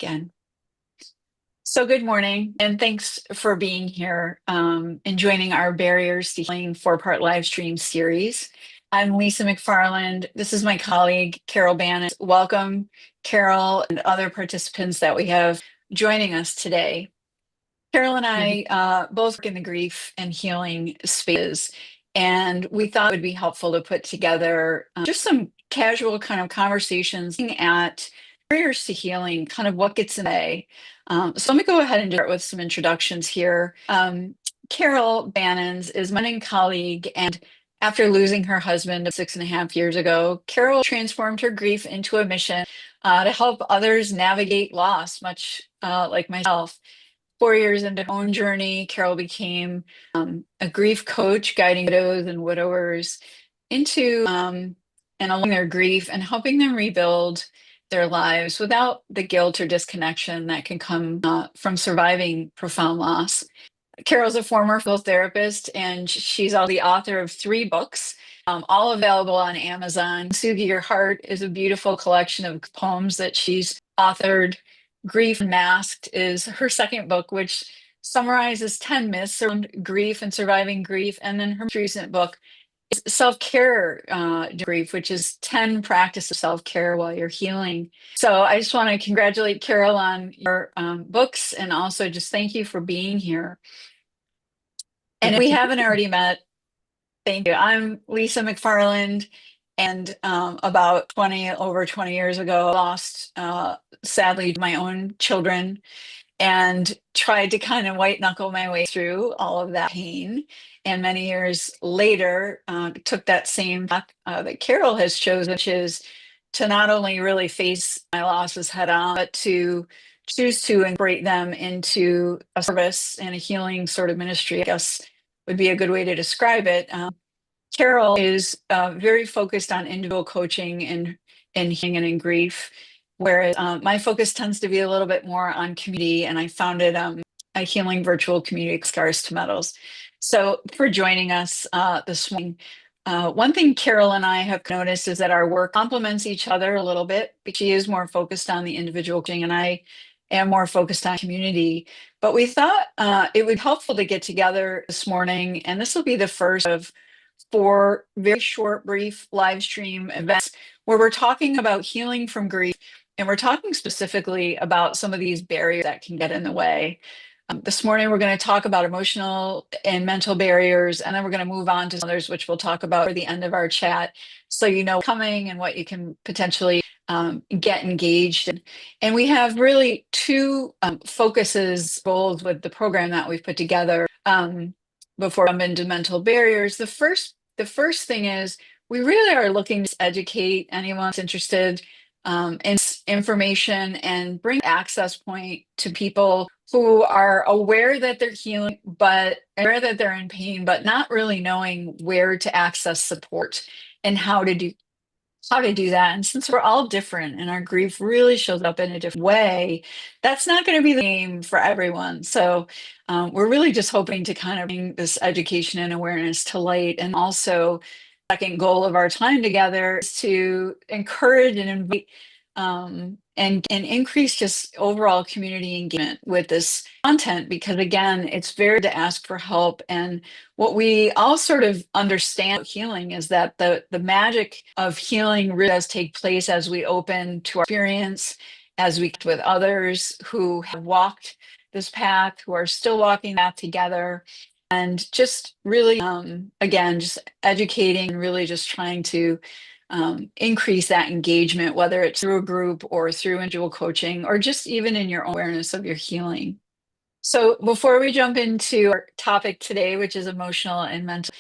Again. So good morning, and thanks for being here and joining our Barriers to Healing four-part live stream series. I'm Lisa McFarland. This is my colleague, Carol Banens. Welcome, Carol, and other participants that we have joining us today. Carol and I both work in the grief and healing spaces, and we thought it would be helpful to put together just some casual kind of conversations looking at barriers to healing, kind of what gets in the way. So let me go ahead and start with some introductions here. Carol Banens is my colleague, and after losing her husband 6.5 years ago, Carol transformed her grief into a mission to help others navigate loss, much like myself. 4 years into her own journey, Carol became a grief coach, guiding widows and widowers into and along their grief and helping them rebuild their lives without the guilt or disconnection that can come from surviving profound loss. Carol's a former physical therapist, and she's also the author of 3 books, all available on Amazon. Sugi Your Heart is a beautiful collection of poems that she's authored. Grief Unmasked is her second book, which summarizes 10 myths around grief and surviving grief. And then her most recent book is Self-Care Grief, which is 10 practices of self-care while you're healing. So I just want to congratulate Carol on your books, and also just thank you for being here. And if we haven't already met, thank you. I'm Lisa McFarland, and over 20 years ago, I lost, sadly, my own children, and tried to kind of white knuckle my way through all of that pain. And many years later, took that same path that Carol has chosen, which is to not only really face my losses head on, but to choose to incorporate them into a service and a healing sort of ministry, I guess would be a good way to describe it. Carol is very focused on individual coaching and healing and in grief, whereas my focus tends to be a little bit more on community, and I founded a healing virtual community, Scars to Medals. So for joining us this morning, one thing Carol and I have noticed is that our work complements each other a little bit. She is more focused on the individual coaching, and I am more focused on community. But we thought it would be helpful to get together this morning, and this will be the first of 4 very short, brief live stream events where we're talking about healing from grief, and we're talking specifically about some of these barriers that can get in the way. This morning, we're going to talk about emotional and mental barriers, and then we're going to move on to others, which we'll talk about at the end of our chat, so you know what's coming and what you can potentially get engaged in. And we have really 2 goals with the program that we've put together. Before I jump into mental barriers, the first thing is we really are looking to educate anyone that's interested in information and bring access point to people who are aware that they're healing, but aware that they're in pain, but not really knowing where to access support and how to do that. And since we're all different and our grief really shows up in a different way, that's not going to be the same for everyone. So we're really just hoping to kind of bring this education and awareness to light. And also, second goal of our time together is to encourage and invite and increase just overall community engagement with this content, because again, it's very to ask for help. And what we all sort of understand about healing is that the magic of healing really does take place as we open to our experience, as we connect with others who have walked this path, who are still walking that together, and just really, again, just educating and really just trying to increase that engagement, whether it's through a group or through individual coaching, or just even in your own awareness of your healing. So before we jump into our topic today, which is emotional and mental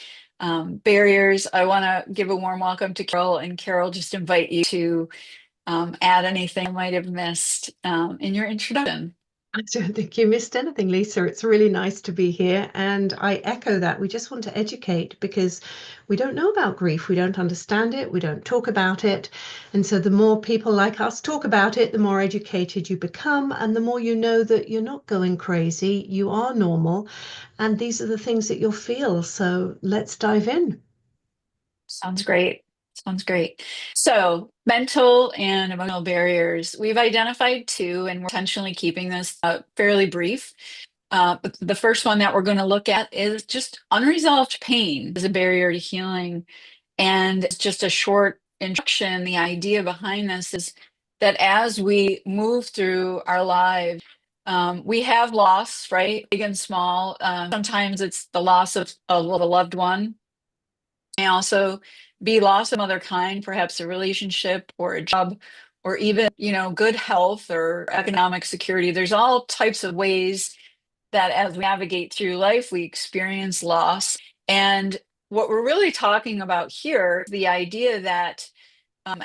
barriers, I want to give a warm welcome to Carol, and Carol, just invite you to add anything I might have missed in your introduction. I don't think you missed anything, Lisa. It's really nice to be here. And I echo that. We just want to educate because we don't know about grief. We don't understand it. We don't talk about it. And so the more people like us talk about it, the more educated you become. And the more you know that you're not going crazy, you are normal. And these are the things that you'll feel. So let's dive in. Sounds great. Sounds great. So, mental and emotional barriers. We've identified two, and we're intentionally keeping this fairly brief. But the first one that we're going to look at is just unresolved pain is a barrier to healing. And it's just a short introduction. The idea behind this is that as we move through our lives, we have loss, right? Big and small. Sometimes it's the loss of a loved one, may also be loss of other kind, perhaps a relationship or a job, or even, good health or economic security. There's all types of ways that as we navigate through life, we experience loss. And what we're really talking about here, the idea that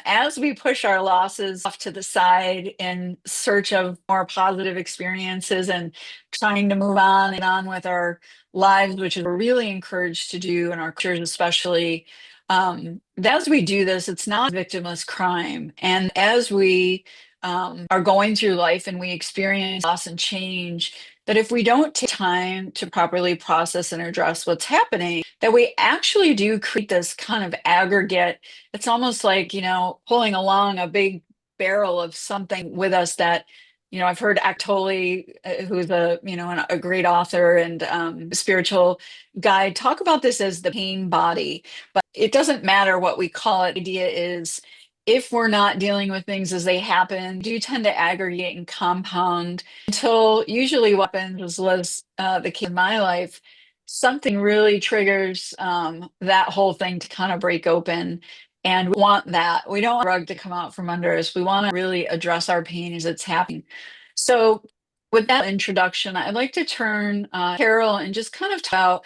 as we push our losses off to the side in search of more positive experiences and trying to move on and on with our lives, which is we're really encouraged to do in our cultures, especially, as we do this, it's not a victimless crime. And as we are going through life and we experience loss and change, that if we don't take time to properly process and address what's happening, that we actually do create this kind of aggregate. It's almost like, pulling along a big barrel of something with us that, I've heard Tolle, who's a great author and spiritual guide, talk about this as the pain body. But it doesn't matter what we call it. The idea is if we're not dealing with things as they happen, do tend to aggregate and compound until usually what happens, as was the case in my life, something really triggers that whole thing to kind of break open. And we want that. We don't want the rug to come out from under us. We want to really address our pain as it's happening. So, with that introduction, I'd like to turn Carol and just kind of talk about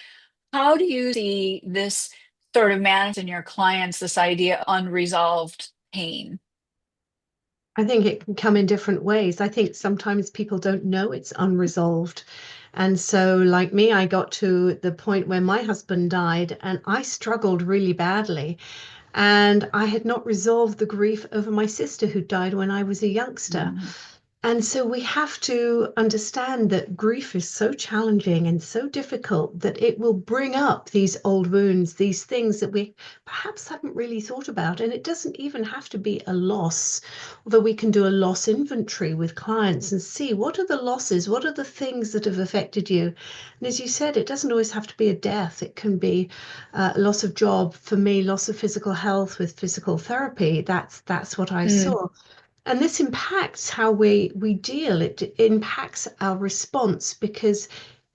how do you see this sort of manifest in your clients, this idea of unresolved pain? I think it can come in different ways. I think sometimes people don't know it's unresolved. And so, like me, I got to the point where my husband died and I struggled really badly. And I had not resolved the grief over my sister who died when I was a youngster. Mhm. And so we have to understand that grief is so challenging and so difficult that it will bring up these old wounds, these things that we perhaps haven't really thought about. And it doesn't even have to be a loss, although we can do a loss inventory with clients and see what are the losses, what are the things that have affected you. And as you said, it doesn't always have to be a death. It can be loss of job. For me, loss of physical health with physical therapy. That's what I Mm, saw. And this impacts how we deal. It impacts our response because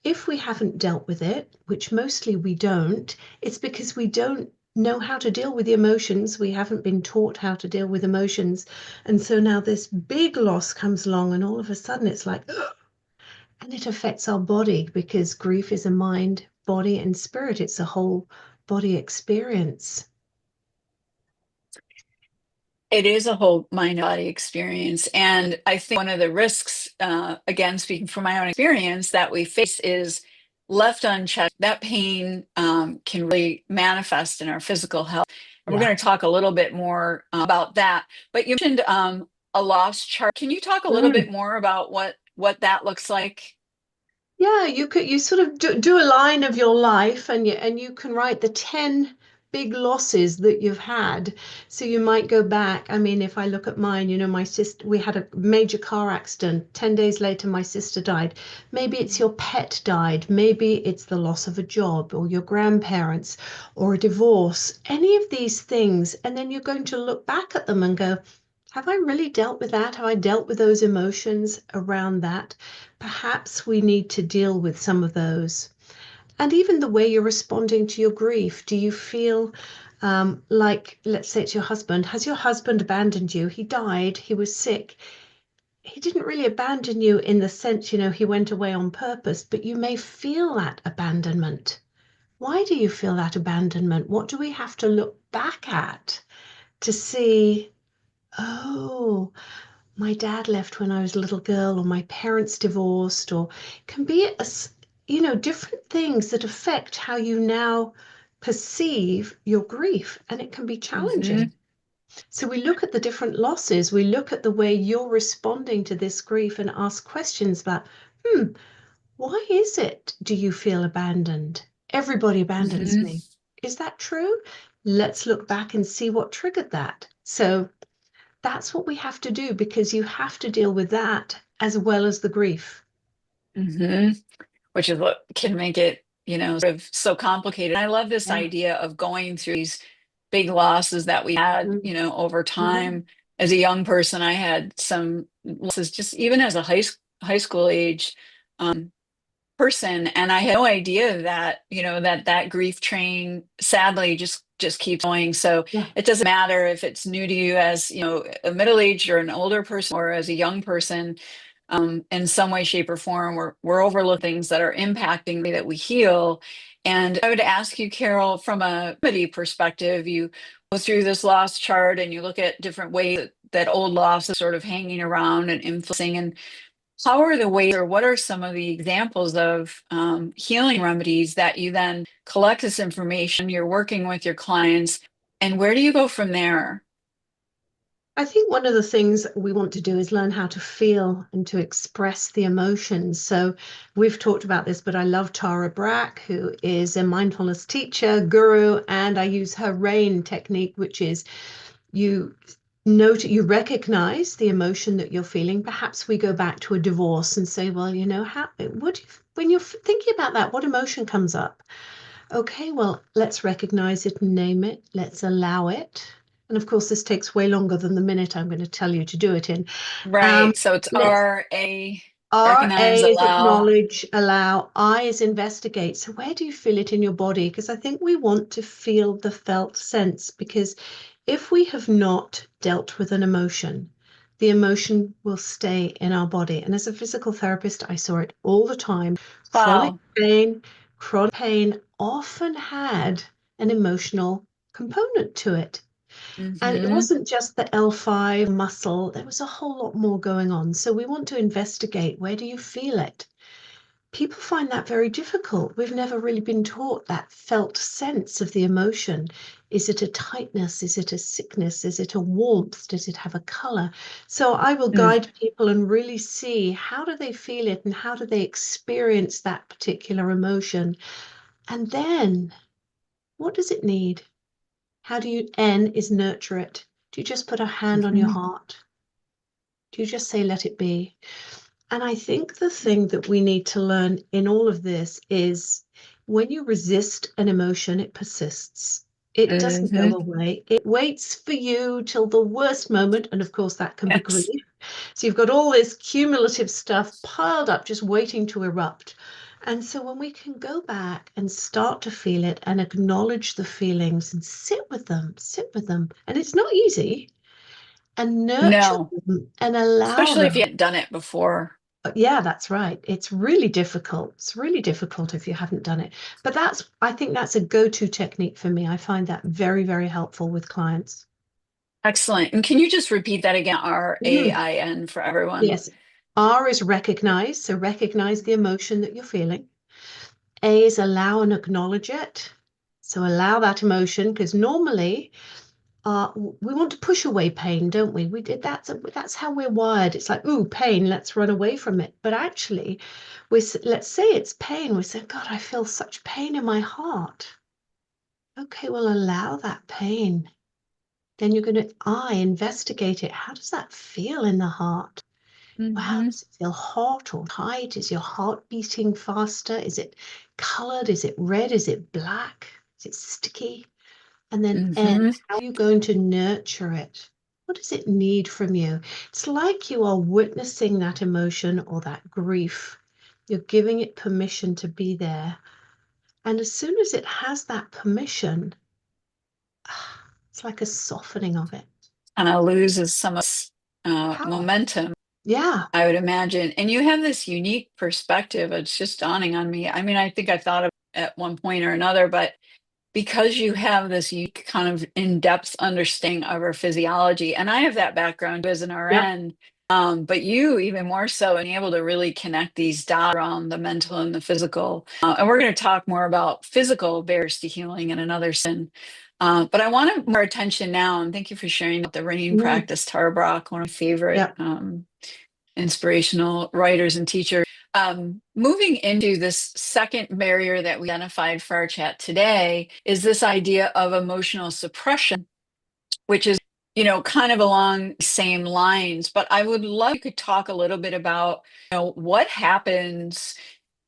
if we haven't dealt with it, which mostly we don't, it's because we don't know how to deal with the emotions. We haven't been taught how to deal with emotions. And so now this big loss comes along, and all of a sudden it's like, ugh, and it affects our body because grief is a mind, body, and spirit. It's a whole body experience. it is a whole mind body experience. And I think one of the risks, again, speaking from my own experience, that we face is left unchecked. That pain can really manifest in our physical health. And we're Yeah. going to talk a little bit more about that. But you mentioned a loss chart. Can you talk a little bit Mm. more about what that looks like? Yeah, you sort of do a line of your life and you can write the 10 big losses that you've had. So you might go back. I mean, if I look at mine, my sister, we had a major car accident. 10 days later, my sister died. Maybe it's your pet died. Maybe it's the loss of a job or your grandparents or a divorce, any of these things. And then you're going to look back at them and go, have I really dealt with that? Have I dealt with those emotions around that? Perhaps we need to deal with some of those. And even the way you're responding to your grief. Do you feel like, let's say it's your husband, has your husband abandoned you? He died, he was sick. He didn't really abandon you in the sense, he went away on purpose, but you may feel that abandonment. Why do you feel that abandonment? What do we have to look back at to see, oh, my dad left when I was a little girl, or my parents divorced, or can be different things that affect how you now perceive your grief, and it can be Hmm. challenging. So we look at the different losses, we look at the way you're responding to this grief and ask questions about, why is it do you feel abandoned? Everybody abandons Hmm. me. Is that true? Let's look back and see what triggered that. So that's what we have to do, because you have to deal with that as well as the grief. Hmm. Which is what can make it, sort of so complicated. I love this Yeah. idea of going through these big losses that we had, over Mm-hmm. time. As a young person, I had some losses just even as a high school age. Um, person, and I had no idea that that grief train sadly just keeps going. So Yeah. it doesn't matter if it's new to you as a middle-aged or an older person, or as a young person. In some way, shape, or form, we're overlooking things that are impacting the way that we heal. And I would ask you, Carol, from a remedy perspective, you go through this loss chart and you look at different ways that old loss is sort of hanging around and influencing. And how are the ways, or what are some of the examples of healing remedies that you then collect this information, you're working with your clients, and where do you go from there? I think one of the things we want to do is learn how to feel and to express the emotions. So we've talked about this, but I love Tara Brach, who is a mindfulness teacher, guru, and I use her RAIN technique, which is you you recognize the emotion that you're feeling. Perhaps we go back to a divorce and say, well, when you're thinking about that, what emotion comes up? Okay, well, let's recognize it and name it. Let's allow it. And of course, this takes way longer than the minute I'm going to tell you to do it in. Um, Right. So it's let's RA, recognize, RA is allow. acknowledge, allow, I is investigate. So where do you feel it in your body? Because I think we want to feel the felt sense, because if we have not dealt with an emotion, the emotion will stay in our body. And as a physical therapist, I saw it all the time. Chronic Wow. pain, chronic pain often had an emotional component to it. And it Hmm. wasn't just the L5 muscle, there was a whole lot more going on. So we want to investigate, where do you feel it? People find that very difficult. We've never really been taught that felt sense of the emotion. Is it a tightness? Is it a sickness? Is it a warmth? Does it have a color? So I will guide people and really see, how do they feel it and how do they experience that particular emotion? And then what does it need? How do you, N is nurture it. Do you just put a hand on your Hmm. heart? Do you just say, let it be? And I think the thing that we need to learn in all of this is, when you resist an emotion, it persists. It doesn't go Hmm. away. It waits for you till the worst moment. And of course, that can be Yes. grief. So you've got all this cumulative stuff piled up, just waiting to erupt. And so when we can go back and start to feel it and acknowledge the feelings and sit with them, and it's not easy, and nurture No, them and allow especially if you them. hadn't done it before. Yeah, that's right. It's really difficult. It's really difficult if you haven't done it. But I think that's a go-to technique for me. I find that very, very helpful with clients. Excellent. And can you just repeat that again? Mhm. RAIN for everyone. Yes. R is recognize. So recognize the emotion that you're feeling. A is allow and acknowledge it. So allow that emotion, because normally we want to push away pain, don't we? That's how we're wired. It's like, ooh, pain, let's run away from it. But actually, let's say it's pain. We say, God, I feel such pain in my heart. Okay, well, allow that pain. Then you're going to investigate it. How does that feel in the heart? Wow, Hmm. does it feel hot or tight? Is your heart beating faster? Is it colored? Is it red? Is it black? Is it sticky? And then N, Hmm. how are you going to nurture it? What does it need from you? It's like you are witnessing that emotion or that grief. You're giving it permission to be there. And as soon as it has that permission, it's like a softening of it. Kind of loses some of its Power. momentum, Yeah. I would imagine. And you have this unique perspective. It's just dawning on me. I mean, I think I thought of it at one point or another, but because you have this unique kind of in-depth understanding of our physiology, and I have that background as an Yep. RN, but you even more so, and able to really connect these dots around the mental and the physical. And we're going to talk more about physical barriers to healing in another sin. But I want more attention now, and thank you for sharing about the ringing Mm. practice, Tara Brach, one of my favorite Yep. inspirational writers and teachers. Moving into this second barrier that we identified for our chat today is this idea of emotional suppression, which is, kind of along the same lines. But I would love you could talk a little bit about, what happens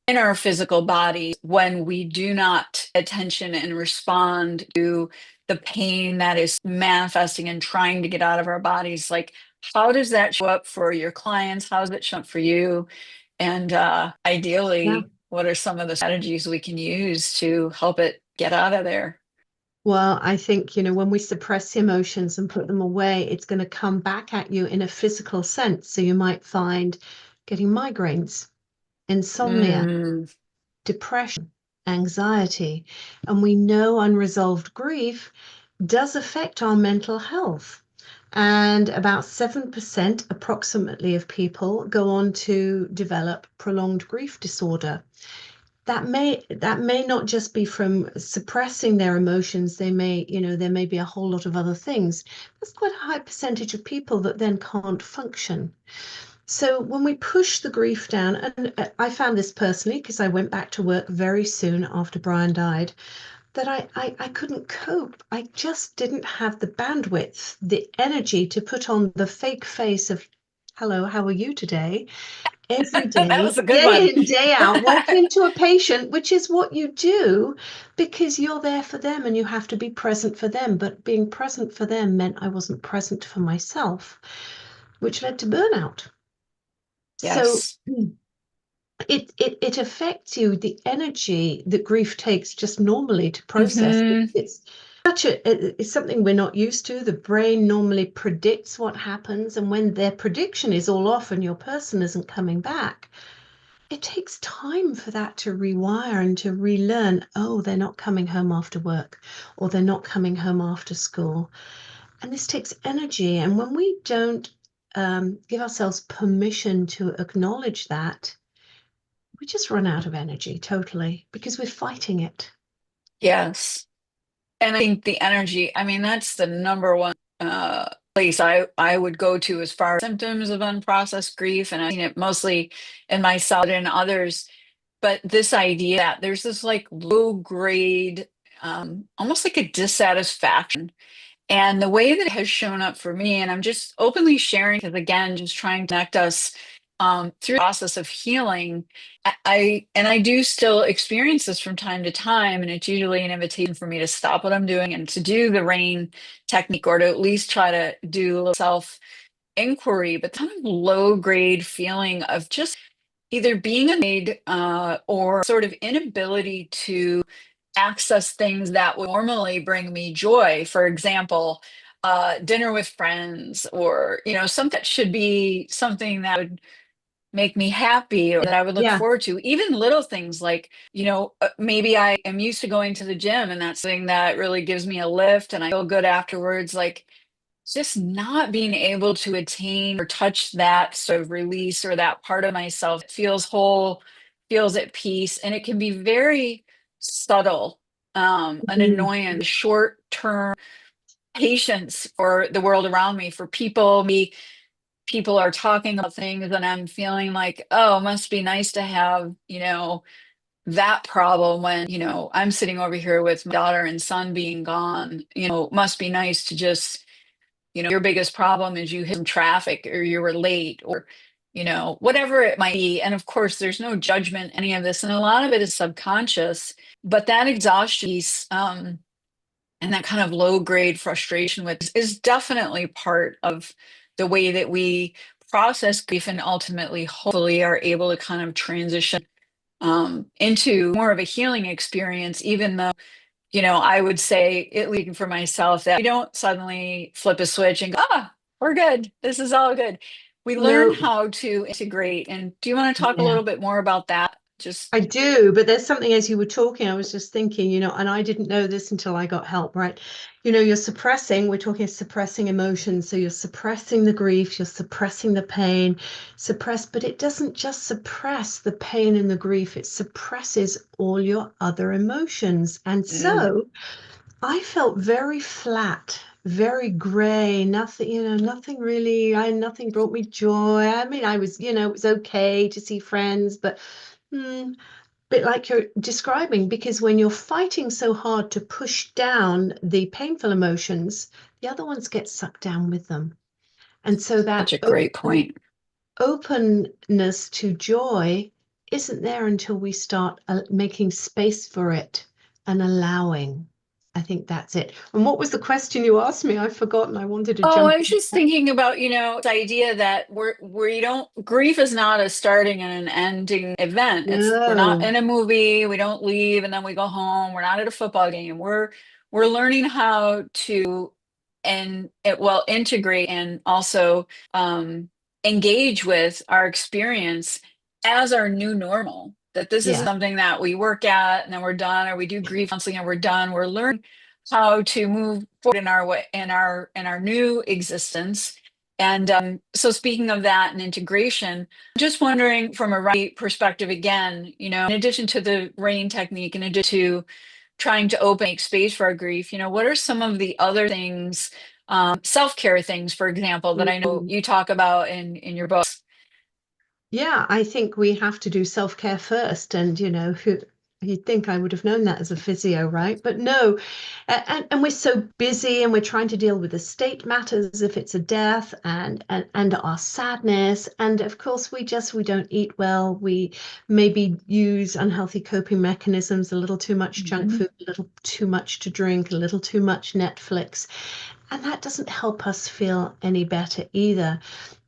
in our physical body when we do not pay attention and respond to the pain that is manifesting and trying to get out of our bodies. Like, how does that show up for your clients? How does it show up for you? And Yeah. ideally, what are some of the strategies we can use to help it get out of there? Well, I think, when we suppress the emotions and put them away, it's going to come back at you in a physical sense. So you might find getting migraines, insomnia, Mm, depression, anxiety. And we know unresolved grief does affect our mental health. And about 7% approximately of people go on to develop prolonged grief disorder. That may not just be from suppressing their emotions. There may be a whole lot of other things. There's quite a high percentage of people that then can't function. So when we push the grief down, and I found this personally because I went back to work very soon after Brian died, that I couldn't cope. I just didn't have the bandwidth, the energy to put on the fake face of, hello, how are you today? Every that day, was a good day one. in, day out, walk into a patient, which is what you do because you're there for them and you have to be present for them. But being present for them meant I wasn't present for myself, which led to burnout. So Yes. it affects you, the energy that grief takes just normally to process. Hmm. It's it's something we're not used to. The brain normally predicts what happens, and when their prediction is all off and your person isn't coming back, it takes time for that to rewire and to relearn. Oh, they're not coming home after work, or they're not coming home after school. And this takes energy. And when we don't give ourselves permission to acknowledge that, we just run out of energy totally because we're fighting it. Yes. And I think the energy, I mean, that's the number one place I would go to as far as symptoms of unprocessed grief. And I've seen it mostly in myself and others. But this idea that there's this like low grade, almost like a dissatisfaction. And the way that it has shown up for me, and I'm just openly sharing, because again, just trying to connect us through the process of healing. I do still experience this from time to time, and it's usually an invitation for me to stop what I'm doing and to do the rain technique, or to at least try to do a little self inquiry. But kind of low grade feeling of just either being annoyed or sort of inability to access things that would normally bring me joy. For example, dinner with friends, or something that should be something that would make me happy or that I would look Yeah. forward to. Even little things like, maybe I am used to going to the gym and that's something that really gives me a lift and I feel good afterwards. Like, just not being able to attain or touch that sort of release or that part of myself that feels whole, feels at peace. And it can be very subtle, an Mm. annoyance, short term patience for the world around me, for people. Me, people are talking about things and I'm feeling like, oh, it must be nice to have, that problem when, I'm sitting over here with my daughter and son being gone. Must be nice to just, your biggest problem is you hit some traffic or you were late, or, whatever it might be. And of course, there's no judgment, any of this. And a lot of it is subconscious, but that exhaustion piece, and that kind of low grade frustration with is definitely part of the way that we process grief and ultimately, hopefully, are able to kind of transition into more of a healing experience, even though I would say, at least for myself, that we don't suddenly flip a switch and go, we're good. This is all good. We learn No, how to integrate. And do you want to talk a yeah. little bit more about that? Just, I do, but there's something as you were talking, I was just thinking, and I didn't know this until I got help, right? You're suppressing, we're talking suppressing emotions. So you're suppressing the grief, you're suppressing the pain, but it doesn't just suppress the pain and the grief, it suppresses all your other emotions. And mm, so I felt very flat, very gray, nothing, nothing really, nothing brought me joy. I mean, I was, it was okay to see friends, but bit like you're describing, because when you're fighting so hard to push down the painful emotions, the other ones get sucked down with them. And so Such that a great point. openness to joy isn't there until we start making space for it and allowing. I think that's it. And what was the question you asked me? I've forgotten. I wanted to Oh, jump I was in. just thinking about, the idea that we don't, grief is not a starting and an ending event. We're not No. in a movie, we don't leave and then we go home. We're not at a football game. We're learning how to integrate and also engage with our experience as our new normal. That this isn't Yeah. something that we work at and then we're done, or we do grief counseling and we're done. We're learning how to move forward in our way in our new existence. And so speaking of that and integration, just wondering from a right perspective again, in addition to the rain technique, in addition to trying to make space for our grief, what are some of the other things, self-care things, for example, that I know Mm. you talk about in your books? Yeah, I think we have to do self-care first. And, you'd think I would have known that as a physio, right? But no. And we're so busy and we're trying to deal with the state matters if it's a death and our sadness. And of course, we don't eat well. We maybe use unhealthy coping mechanisms, a little too much junk Mhm. food, a little too much to drink, a little too much Netflix. And that doesn't help us feel any better either.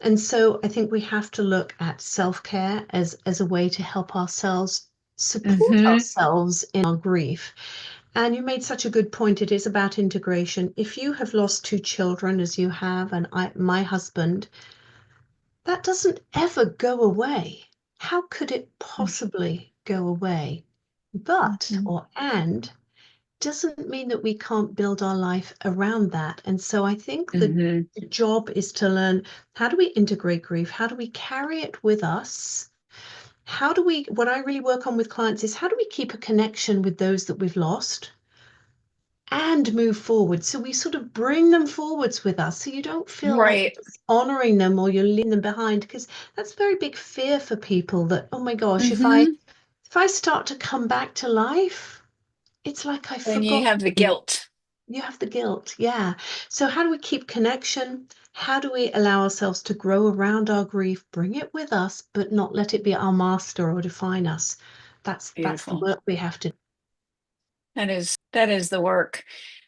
And so I think we have to look at self-care as a way to help ourselves support Mhm. ourselves in our grief. And you made such a good point. It is about integration. If you have lost two children, as you have, and my husband, that doesn't ever go away. How could it possibly go away? But, Mhm. or and, doesn't mean that we can't build our life around that. And so I think that Mhm. the job is to learn, how do we integrate grief? How do we carry it with us? What I really work on with clients is, how do we keep a connection with those that we've lost and move forward? So we sort of bring them forwards with us, so you don't feel like Right. you're honoring them or you're leaving them behind, because that's a very big fear for people, that, oh my gosh, Mhm. if I start to come back to life, it's like I And you forgot have the them. guilt. You have the guilt, yeah. So how do we keep connection? How do we allow ourselves to grow around our grief, bring it with us, but not let it be our master or define us? That's the Beautiful. work we have to. That is the work.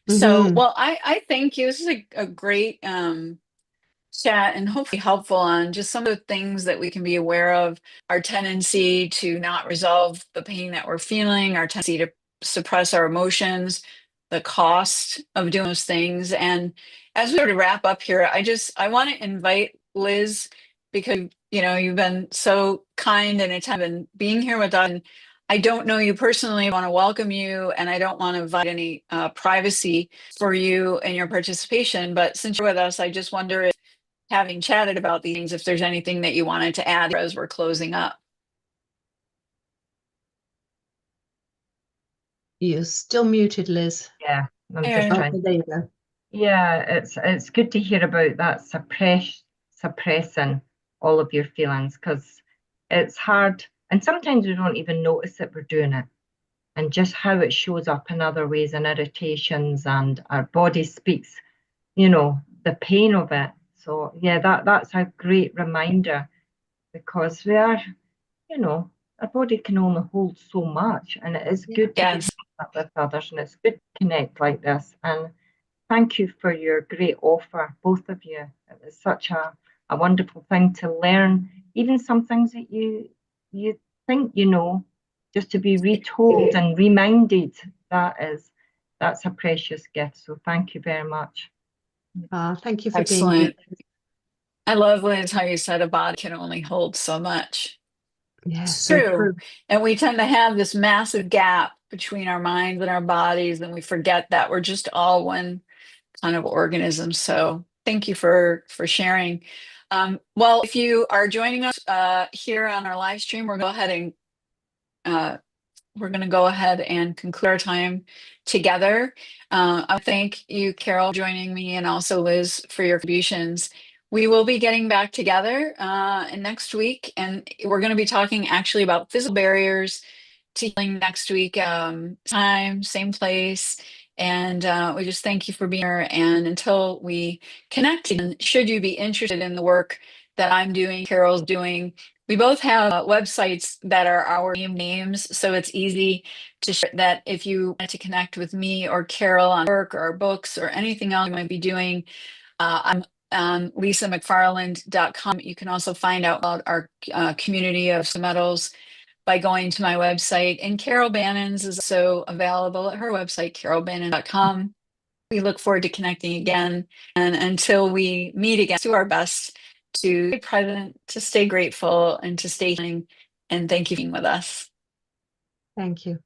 So, Hmm. well, I thank you. This is a great chat and hopefully helpful on just some of the things that we can be aware of, our tendency to not resolve the pain that we're feeling, our tendency to suppress our emotions, the cost of doing those things. And as we sort of wrap up here, I want to invite Liz, because you've been so kind and attentive and being here with us. And I don't know you personally. I want to welcome you, and I don't want to invite any privacy for you and your participation. But since you're with us, I just wonder, having chatted about these things, if there's anything that you wanted to add as we're closing up. You're still muted, Liz. Yeah, I'm just And trying. Okay, there you go. Yeah, it's good to hear about that suppressing all of your feelings, because it's hard, and sometimes we don't even notice that we're doing it, and just how it shows up in other ways and irritations, and our body speaks, the pain of it. So yeah, that's a great reminder, because we are, you know, our body can only hold so much, and it is Yeah. good to be yes, sharing that with others, and it's good to connect like this. And thank you for your great offer, both of you. It was such a wonderful thing to learn, even some things that you think you know, just to be retold and reminded. That's a precious gift. So thank you very much. Thank you for being here. excellent. I love, Liz, how you said a body can only hold so much. Yeah, It's so true. true. And we tend to have this massive gap between our minds and our bodies, and we forget that we're just all one kind of organism. So thank you for sharing. Well, if you are joining us here on our live stream, we're going to go ahead and we're going to go ahead and conclude our time together. I thank you, Carol, for joining me, and also Liz for your contributions. We will be getting back together next week, and we're going to be talking actually about physical barriers to healing next week. Time, same place. And we just thank you for being here. And until we connect, and should you be interested in the work that I'm doing, Carol's doing, we both have websites that are our names. So it's easy to share that if you want to connect with me or Carol on work or books or anything else you might be doing. I'm on lisamcfarland.com. You can also find out about our community of metals by going to my website. And Carol Banens is also available at her website, carolbanens.com. We look forward to connecting again. And until we meet again, do our best to stay present, to stay grateful, and to stay healing. And thank you for being with us. Thank you.